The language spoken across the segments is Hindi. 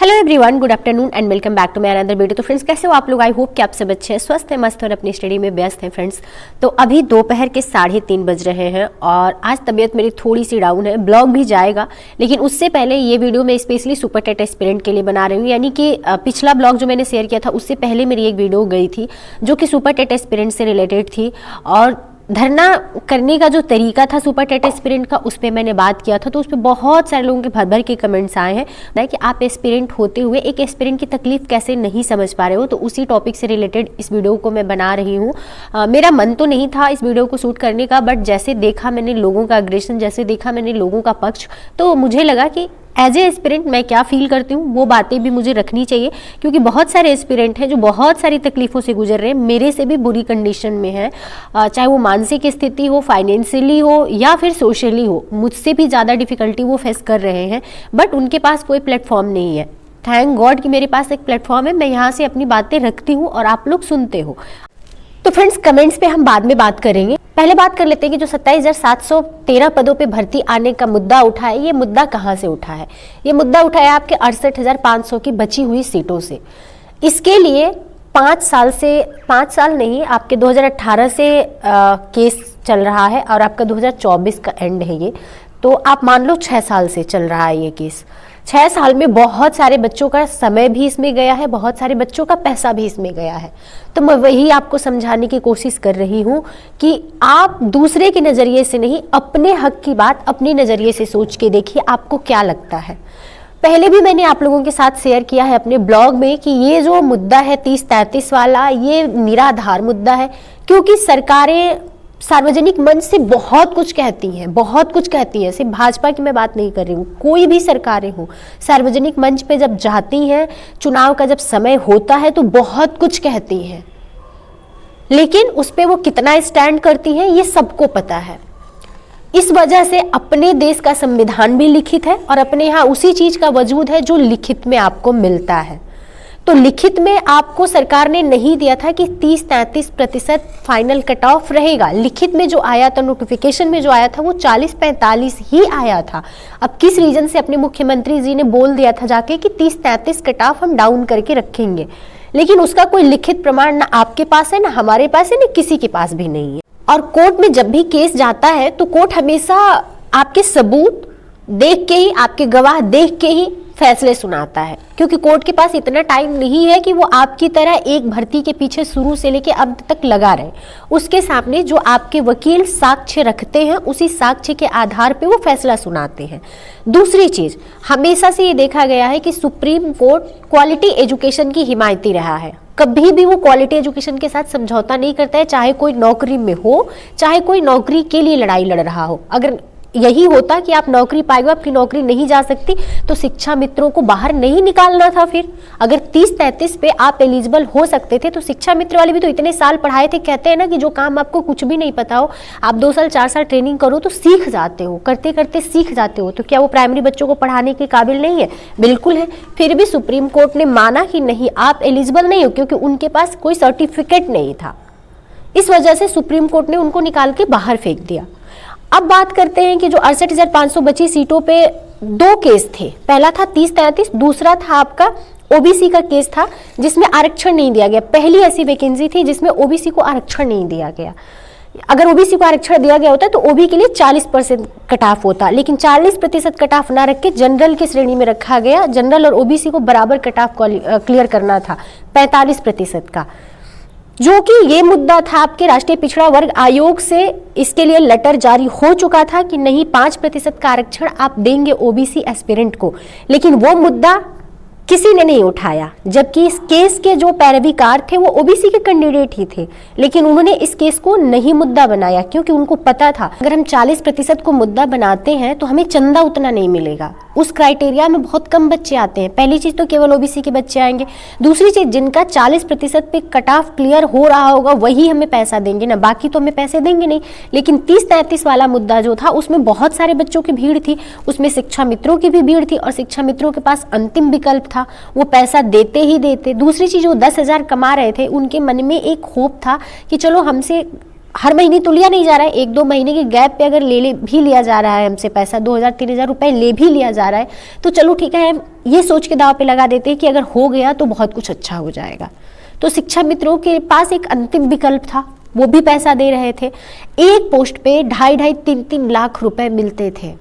Hello everyone, good afternoon and welcome back to my another video. तो फ्रेंड्स, कैसे हो आप लोग? आई होप कि आप सब अच्छे हैं, स्वस्थ हैं, मस्त और अपनी स्टडी में व्यस्त हैं फ्रेंड्स। तो अभी दोपहर के 3:30 बज रहे हैं और आज तबीयत मेरी थोड़ी सी डाउन है। ब्लॉग भी जाएगा, लेकिन उससे पहले ये वीडियो मैं स्पेशली सुपर टेट एस्पिरेंट के लिए बना रही हूँ। यानी कि पिछला ब्लॉग जो मैंने शेयर किया था उससे पहले मेरी एक वीडियो गई थी जो कि सुपर टेट एस्पिरेंट से रिलेटेड थी और धरना करने का जो तरीका था सुपर टेट एस्पिरेंट का, उस पर मैंने बात किया था। तो उस पर बहुत सारे लोगों के भर भर के कमेंट्स आए हैं कि आप एस्पिरेंट होते हुए एक एस्पिरेंट की तकलीफ कैसे नहीं समझ पा रहे हो। तो उसी टॉपिक से रिलेटेड इस वीडियो को मैं बना रही हूँ। मेरा मन तो नहीं था इस वीडियो को शूट करने का, बट जैसे देखा मैंने लोगों का अग्रेशन, जैसे देखा मैंने लोगों का पक्ष, तो मुझे लगा कि एज ए एस्पिरेंट मैं क्या फील करती हूँ वो बातें भी मुझे रखनी चाहिए। क्योंकि बहुत सारे एस्पिरेंट हैं जो बहुत सारी तकलीफ़ों से गुजर रहे हैं, मेरे से भी बुरी कंडीशन में है, चाहे वो मानसिक स्थिति हो, फाइनेंशियली हो या फिर सोशली हो, मुझसे भी ज़्यादा डिफिकल्टी वो फेस कर रहे हैं, बट उनके पास कोई प्लेटफॉर्म नहीं है। थैंक गॉड कि मेरे पास एक प्लेटफॉर्म है, मैं यहाँ से अपनी बातें रखती हूँ और आप लोग सुनते हो। तो फ्रेंड्स, कमेंट्स पे हम बाद में बात करेंगे। पहले बात कर लेते हैं कि जो 27,713 पदों पे भर्ती आने का मुद्दा उठा है, ये मुद्दा कहाँ से उठा है? ये मुद्दा उठा है आपके 68,500 की बची हुई सीटों से। इसके लिए 5 साल नहीं, आपके 2018 से केस चल रहा है और आपका 2024 का एंड है ये। तो आप मान लो 6 साल से चल रहा है ये केस। 6 साल में बहुत सारे बच्चों का समय भी इसमें गया है, बहुत सारे बच्चों का पैसा भी इसमें गया है। तो मैं वही आपको समझाने की कोशिश कर रही हूँ कि आप दूसरे के नज़रिए से नहीं, अपने हक की बात अपने नज़रिए से सोच के देखिए आपको क्या लगता है। पहले भी मैंने आप लोगों के साथ शेयर किया है अपने ब्लॉग में कि ये जो मुद्दा है 30-33 वाला, ये निराधार मुद्दा है। क्योंकि सरकारें सार्वजनिक मंच से बहुत कुछ कहती हैं, सिर्फ भाजपा की मैं बात नहीं कर रही हूँ, कोई भी सरकारें हो, सार्वजनिक मंच पे जब जाती हैं, चुनाव का जब समय होता है तो बहुत कुछ कहती हैं, लेकिन उस पे वो कितना स्टैंड करती हैं ये सबको पता है। इस वजह से अपने देश का संविधान भी लिखित है और अपने यहाँ उसी चीज का वजूद है जो लिखित में आपको मिलता है। तो लिखित में आपको सरकार ने नहीं दिया था कि 30-33% फाइनल कट ऑफ रहेगा। लिखित में जो आया था, नोटिफिकेशन में जो आया था, वो 40-45 ही आया था। अब किस रीजन से अपने मुख्यमंत्री जी ने बोल दिया था जाके कि 30-33 कट ऑफ हम डाउन करके रखेंगे, लेकिन उसका कोई लिखित प्रमाण ना आपके पास है, ना हमारे पास है, ना किसी के पास भी नहीं है। और कोर्ट में जब भी केस जाता है तो कोर्ट हमेशा आपके सबूत देख के ही, आपके गवाह देख के ही फैसले सुनाता है। क्योंकि कोर्ट के पास इतना टाइम नहीं है कि वो आपकी तरह एक भर्ती के पीछे शुरू से लेके अब तक लगा रहे। उसके सामने जो आपके वकील साक्ष्य रखते हैं, उसी साक्ष्य के आधार पे वो फैसला सुनाते हैं। दूसरी चीज, हमेशा से ये देखा गया है कि सुप्रीम कोर्ट क्वालिटी एजुकेशन की हिमायती रहा है। कभी भी वो क्वालिटी एजुकेशन के साथ समझौता नहीं करता है, चाहे कोई नौकरी में हो, चाहे कोई नौकरी के लिए लड़ाई लड़ रहा हो। अगर यही होता कि आप नौकरी पाएंगे, आपकी नौकरी नहीं जा सकती, तो शिक्षा मित्रों को बाहर नहीं निकालना था। फिर अगर 30-33 पे आप एलिजिबल हो सकते थे तो शिक्षा मित्र वाले भी तो इतने साल पढ़ाए थे। कहते हैं ना कि जो काम आपको कुछ भी नहीं पता हो, आप 2 साल 4 साल ट्रेनिंग करो तो सीख जाते हो, करते करते सीख जाते हो। तो क्या वो प्राइमरी बच्चों को पढ़ाने के काबिल नहीं है? बिल्कुल है। फिर भी सुप्रीम कोर्ट ने माना कि नहीं, आप एलिजिबल नहीं हो, क्योंकि उनके पास कोई सर्टिफिकेट नहीं था। इस वजह से सुप्रीम कोर्ट ने उनको निकाल के बाहर फेंक दिया। अब बात करते हैं कि जो 68,500 बची सीटों पे 2 केस थे। पहला था 30-33, दूसरा था आपका ओबीसी का केस था जिसमें आरक्षण नहीं दिया गया। पहली ऐसी वैकेंसी थी जिसमें ओबीसी को आरक्षण नहीं दिया गया। अगर ओबीसी को आरक्षण दिया गया होता तो ओबी के लिए 40% कट ऑफ होता, लेकिन 40% कट ऑफ ना रख के जनरल की श्रेणी में रखा गया। जनरल और ओबीसी को बराबर कट ऑफ क्लियर करना था 45% का, जो कि ये मुद्दा था आपके राष्ट्रीय पिछड़ा वर्ग आयोग से। इसके लिए लेटर जारी हो चुका था कि नहीं, 5% का आरक्षण आप देंगे ओबीसी एस्पिरेंट को, लेकिन वो मुद्दा किसी ने नहीं उठाया। जबकि इस केस के जो पैरवीकार थे वो ओबीसी के कैंडिडेट ही थे, लेकिन उन्होंने इस केस को नहीं मुद्दा बनाया, क्योंकि उनको पता था अगर हम 40% को मुद्दा बनाते हैं तो हमें चंदा उतना नहीं मिलेगा। उस क्राइटेरिया में बहुत कम बच्चे आते हैं। पहली चीज तो केवल ओबीसी के बच्चे आएंगे। दूसरी चीज, जिनका 40% पे कट ऑफ क्लियर हो रहा होगा वही हमें पैसा देंगे ना, बाकी तो हमें पैसे देंगे नहीं। लेकिन 30-33 वाला मुद्दा जो था उसमें बहुत सारे बच्चों की भीड़ थी, उसमें शिक्षा मित्रों की भी भीड़ थी और शिक्षा मित्रों के पास अंतिम विकल्प था, वो पैसा देते ही देते। दूसरी चीज, वो 10,000 कमा रहे थे, उनके मन में एक होप था कि चलो हमसे हर महीने तो लिया नहीं जा रहा है, 1-2 महीने के गैप पे अगर ले भी लिया जा रहा है हमसे पैसा, 2000-3000 रुपए ले भी लिया जा रहा है, तो चलो ठीक है, हम ये सोच के दाव पे लगा देते हैं कि अगर हो गया तो बहुत कुछ अच्छा हो जाएगा। तो शिक्षा मित्रों के पास एक अंतिम विकल्प था, वो भी पैसा दे रहे थे। एक पोस्ट पे 2.5-3 लाख रुपए मिलते थे।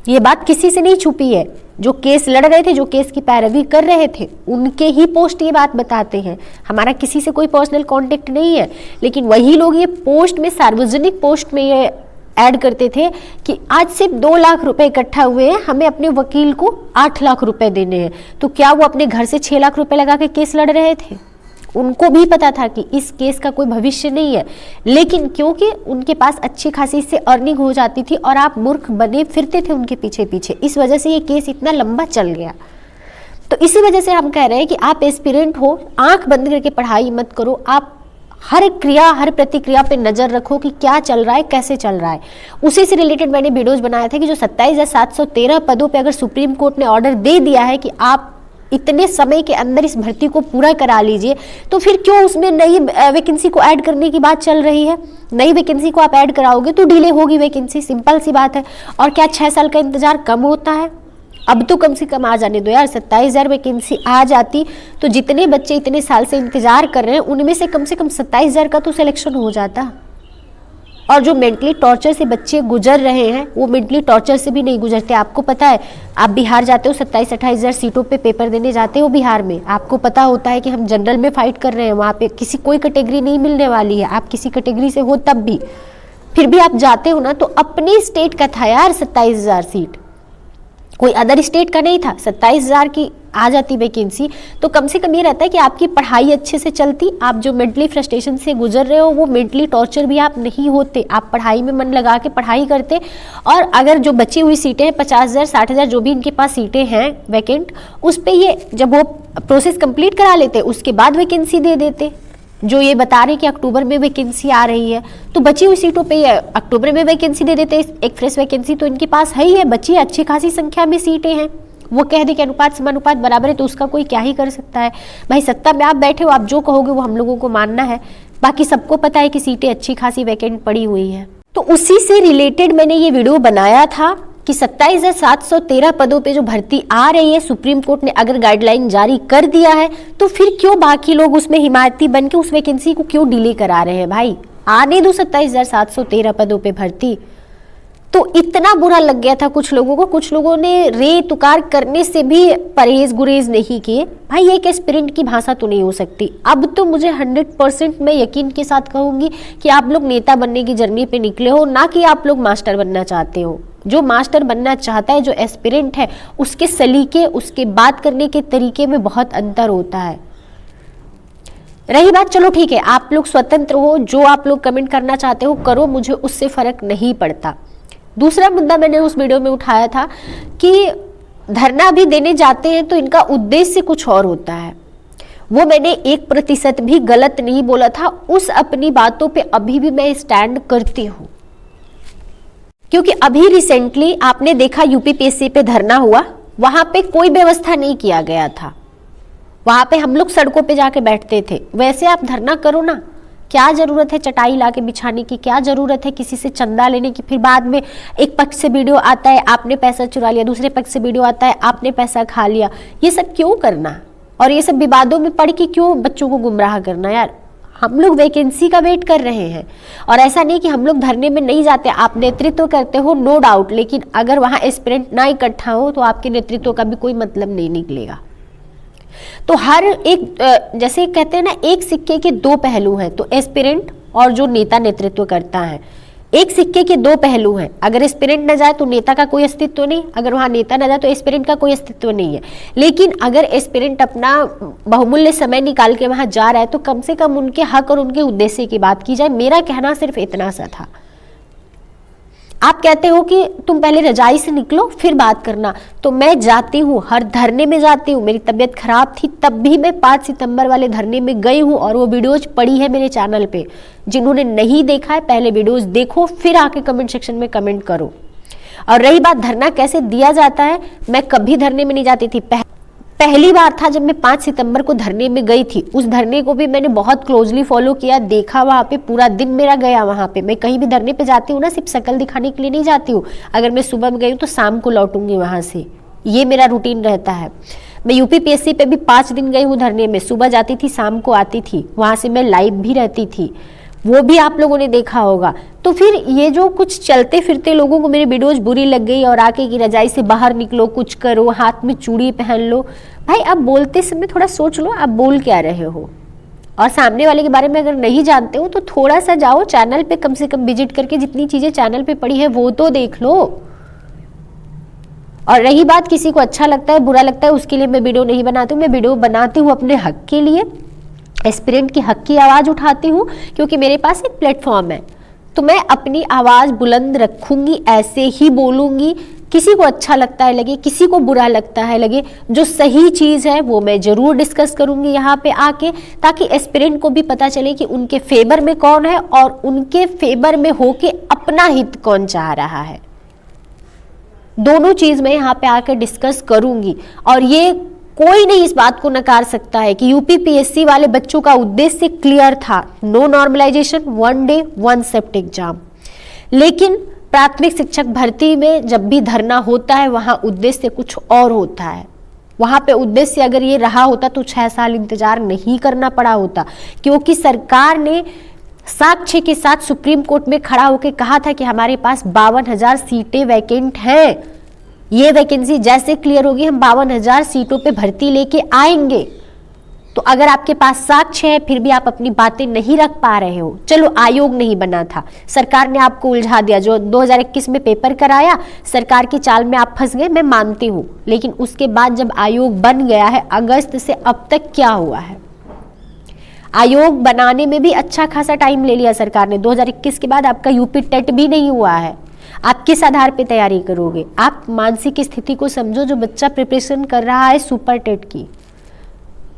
ये बात किसी से नहीं छुपी है, जो केस लड़ रहे थे, जो केस की पैरवी कर रहे थे, उनके ही पोस्ट ये बात बताते हैं। हमारा किसी से कोई पर्सनल कांटेक्ट नहीं है, लेकिन वही लोग ये पोस्ट में, सार्वजनिक पोस्ट में ये ऐड करते थे कि आज सिर्फ 2 लाख रुपए इकट्ठा हुए हैं, हमें अपने वकील को 8 लाख रुपए देने हैं। तो क्या वो अपने घर से 6 लाख रुपए लगा के केस लड़ रहे थे? उनको भी पता था कि इस केस का कोई भविष्य नहीं है, लेकिन क्योंकि उनके पास अच्छी खासी इससे अर्निंग हो जाती थी और आप मूर्ख बने फिरते थे उनके पीछे पीछे, इस वजह से ये केस इतना लंबा चल गया। तो इसी वजह से हम कह रहे हैं कि आप एस्पिरेंट हो, आंख बंद करके पढ़ाई मत करो, आप हर क्रिया, हर प्रतिक्रिया पे नजर रखो कि क्या चल रहा है, कैसे चल रहा है। उसी से रिलेटेड मैंने वीडियोज बनाया था कि जो 27,713 पदों पे अगर सुप्रीम कोर्ट ने ऑर्डर दे दिया है कि आप इतने समय के अंदर इस भर्ती को पूरा करा लीजिए, तो फिर क्यों उसमें नई वैकेंसी को ऐड करने की बात चल रही है? नई वैकेंसी को आप ऐड कराओगे तो डिले होगी वैकेंसी, सिंपल सी बात है। और क्या 6 साल का इंतजार कम होता है? अब तो कम से कम आ जाने दो यार, 27,000 वैकेंसी आ जाती तो जितने बच्चे इतने साल से इंतजार कर रहे हैं उनमें से कम 27,000 का तो सिलेक्शन हो जाता। और जो मेंटली टॉर्चर से बच्चे गुजर रहे हैं वो मेंटली टॉर्चर से भी नहीं गुजरते। आपको पता है, आप बिहार जाते हो, 27-28,000 सीटों पे पेपर देने जाते हो बिहार में, आपको पता होता है कि हम जनरल में फाइट कर रहे हैं, वहाँ पे किसी कोई कैटेगरी नहीं मिलने वाली है, आप किसी कैटेगरी से हो तब भी, फिर भी आप जाते हो ना। तो अपने स्टेट का था यार 27,000 सीट, कोई अदर स्टेट का नहीं था। 27,000 की आ जाती वैकेंसी तो कम से कम ये रहता है कि आपकी पढ़ाई अच्छे से चलती, आप जो मेंटली फ्रस्ट्रेशन से गुजर रहे हो वो मेंटली टॉर्चर भी आप नहीं होते, आप पढ़ाई में मन लगा के पढ़ाई करते। और अगर जो बची हुई सीटें हैं 50,000 60,000 जो भी इनके पास सीटें हैं वैकेंट, उस पर ये जब वो प्रोसेस कंप्लीट करा लेते उसके बाद वैकेंसी दे देते। जो ये बता रहे कि अक्टूबर में वैकेंसी आ रही है, तो बची हुई सीटों पे अक्टूबर में वैकेंसी दे देते। एक फ्रेश वैकेंसी तो इनके पास है ही है, बची अच्छी खासी संख्या में सीटें हैं। वो कह दे कि अनुपात समानुपात बराबर है तो उसका कोई क्या ही कर सकता है भाई। सत्ता में आप बैठे हो, आप जो कहोगे वो हम लोगों को मानना है। बाकी सबको पता है कि सीटें अच्छी खासी वैकेंट पड़ी हुई हैं। तो उसी से रिलेटेड मैंने ये वीडियो बनाया था कि 27,713 पदों पे जो भर्ती आ रही है, सुप्रीम कोर्ट ने अगर गाइडलाइन जारी कर दिया है तो फिर क्यों बाकी लोग उसमें हिमायती बन के उस वैकेंसी को क्यों डिले करा रहे हैं भाई? आने दो 27,713 पदों पे भर्ती। तो इतना बुरा लग गया था कुछ लोगों को, कुछ लोगों ने रे तुकार करने से भी परहेज गुरेज नहीं किए। भाई एक एस्पिरेंट की भाषा तो नहीं हो सकती। अब तो मुझे 100% मैं यकीन के साथ कहूंगी कि आप लोग नेता बनने की जर्नी पे निकले हो, ना कि आप लोग मास्टर बनना चाहते हो। जो मास्टर बनना चाहता है, जो एस्पिरेंट है, उसके सलीके, उसके बात करने के तरीके में बहुत अंतर होता है। रही बात, चलो ठीक है, आप लोग स्वतंत्र हो, जो आप लोग कमेंट करना चाहते हो करो, मुझे उससे फर्क नहीं पड़ता। दूसरा मुद्दा मैंने उस वीडियो में उठाया था कि धरना भी देने जाते हैं तो इनका उद्देश्य कुछ और होता है। वो मैंने 1% भी गलत नहीं बोला था। उस अपनी बातों पे अभी भी मैं स्टैंड करती हूँ, क्योंकि अभी रिसेंटली आपने देखा यूपीपीएससी पे धरना हुआ, वहां पे कोई व्यवस्था नहीं किया गया था। वहां पे हम लोग सड़कों पे जाके बैठते थे। वैसे आप धरना करो ना, क्या जरूरत है चटाई लाके बिछाने की? क्या जरूरत है किसी से चंदा लेने की? फिर बाद में एक पक्ष से वीडियो आता है आपने पैसा चुरा लिया, दूसरे पक्ष से वीडियो आता है आपने पैसा खा लिया। ये सब क्यों करना? और ये सब विवादों में पड़ के क्यों बच्चों को गुमराह करना? यार हम लोग वैकेंसी का वेट कर रहे हैं, और ऐसा नहीं कि हम लोग धरने में नहीं जाते। आप नेतृत्व करते हो नो डाउट, लेकिन अगर वहां एस्पिरेंट ना इकट्ठा हो तो आपके नेतृत्व का भी कोई मतलब नहीं निकलेगा। तो हर एक, जैसे कहते हैं ना, एक सिक्के के दो पहलू हैं। तो एस्पिरेंट और जो नेता नेतृत्व करता है, एक सिक्के के दो पहलू हैं। अगर एस्पिरेंट न जाए तो नेता का कोई अस्तित्व नहीं, अगर वहां नेता न जाए तो एस्पिरेंट का कोई अस्तित्व नहीं है। लेकिन अगर एस्पिरेंट अपना बहुमूल्य समय निकाल के वहां जा रहा है तो कम से कम उनके हक और उनके उद्देश्य की बात की जाए। मेरा कहना सिर्फ इतना सा था। आप कहते हो कि तुम पहले रजाई से निकलो फिर बात करना, तो मैं जाती हूँ, हर धरने में जाती हूँ। मेरी तबीयत खराब थी तब भी मैं 5 सितंबर वाले धरने में गई हूँ, और वो वीडियोज पड़ी है मेरे चैनल पे। जिन्होंने नहीं देखा है पहले वीडियोज देखो, फिर आके कमेंट सेक्शन में कमेंट करो। और रही बात धरना कैसे दिया जाता है, मैं कभी धरने में नहीं जाती थी। पहली बार था जब मैं 5 सितंबर को धरने में गई थी। उस धरने को भी मैंने बहुत क्लोजली फॉलो किया, देखा, वहाँ पे पूरा दिन मेरा गया। वहाँ पे मैं कहीं भी धरने पे जाती हूँ ना, सिर्फ शक्ल दिखाने के लिए नहीं जाती हूँ। अगर मैं सुबह में गई हूँ तो शाम को लौटूंगी वहाँ से, ये मेरा रूटीन रहता है। मैं यूपीपीएससी पे भी 5 दिन गई हूँ धरने में, सुबह जाती थी शाम को आती थी, वहाँ से मैं लाइव भी रहती थी, वो भी आप लोगों ने देखा होगा। तो फिर ये जो कुछ चलते फिरते लोगों को मेरी वीडियोज बुरी लग गई और आके की रजाई से बाहर निकलो, कुछ करो, हाथ में चूड़ी पहन लो, भाई अब बोलते समय थोड़ा सोच लो आप बोल क्या रहे हो। और सामने वाले के बारे में अगर नहीं जानते हो तो थोड़ा सा जाओ चैनल पे, कम से कम विजिट करके जितनी चीजें चैनल पे पड़ी है वो तो देख लो। और रही बात किसी को अच्छा लगता है बुरा लगता है, उसके लिए मैं वीडियो नहीं बनाती हूँ। मैं वीडियो बनाती हूँ अपने हक के लिए, एस्पिरेंट की हक की आवाज उठाती हूँ, क्योंकि मेरे पास एक प्लेटफॉर्म है। तो मैं अपनी आवाज बुलंद रखूंगी, ऐसे ही बोलूंगी। किसी को अच्छा लगता है लगे, किसी को बुरा लगता है लगे, जो सही चीज है वो मैं जरूर डिस्कस करूंगी यहाँ पे आके, ताकि एस्पिरेंट को भी पता चले कि उनके फेवर में कौन है और उनके फेवर में होके अपना हित कौन चाह रहा है। दोनों चीज मैं यहाँ पे आकर डिस्कस करूंगी। और ये कोई नहीं इस बात को नकार सकता है कि यूपीपीएससी वाले बच्चों का उद्देश्य क्लियर था, no normalization, 1 day 1 shift exam. लेकिन प्राथमिक शिक्षक भर्ती में जब भी धरना होता है वहां उद्देश्य कुछ और होता है। वहां पे उद्देश्य अगर ये रहा होता तो 6 साल इंतजार नहीं करना पड़ा होता, क्योंकि सरकार ने साक्ष्य के साथ सुप्रीम कोर्ट में खड़ा होकर कहा था कि हमारे पास 52,000 सीटें वैकेंट हैं, ये वैकेंसी जैसे क्लियर होगी हम 52,000 सीटों पे भर्ती लेके आएंगे। तो अगर आपके पास साक्ष्य है फिर भी आप अपनी बातें नहीं रख पा रहे हो, चलो आयोग नहीं बना था, सरकार ने आपको उलझा दिया, जो 2021 में पेपर कराया सरकार की चाल में आप फंस गए, मैं मानती हूँ। लेकिन उसके बाद जब आयोग बन गया है, अगस्त से अब तक क्या हुआ है? आयोग बनाने में भी अच्छा खासा टाइम ले लिया सरकार ने। 2021 के बाद आपका यूपी टेट भी नहीं हुआ है। आप किस आधार पे तैयारी करोगे? आप मानसिक स्थिति को समझो, जो बच्चा प्रिपरेशन कर रहा है सुपर टेट की,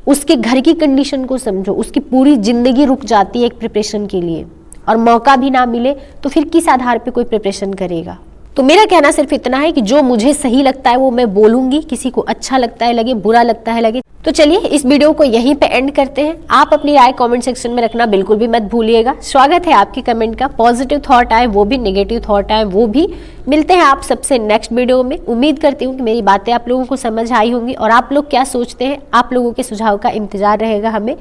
उसके घर की कंडीशन को समझो, उसकी पूरी जिंदगी रुक जाती है एक प्रिपरेशन के लिए, और मौका भी ना मिले तो फिर किस आधार पे कोई प्रिपरेशन करेगा? तो मेरा कहना सिर्फ इतना है कि जो मुझे सही लगता है वो मैं बोलूंगी, किसी को अच्छा लगता है लगे, बुरा लगता है लगे। तो चलिए इस वीडियो को यहीं पे एंड करते हैं। आप अपनी राय कमेंट सेक्शन में रखना बिल्कुल भी मत भूलिएगा। स्वागत है आपके कमेंट का, पॉजिटिव थॉट आए वो भी, नेगेटिव थॉट आए वो भी। मिलते हैं आप सबसे नेक्स्ट वीडियो में। उम्मीद करती हूँ कि मेरी बातें आप लोगों को समझ आई होंगी और आप लोग क्या सोचते हैं, आप लोगों के सुझाव का इंतजार रहेगा हमें।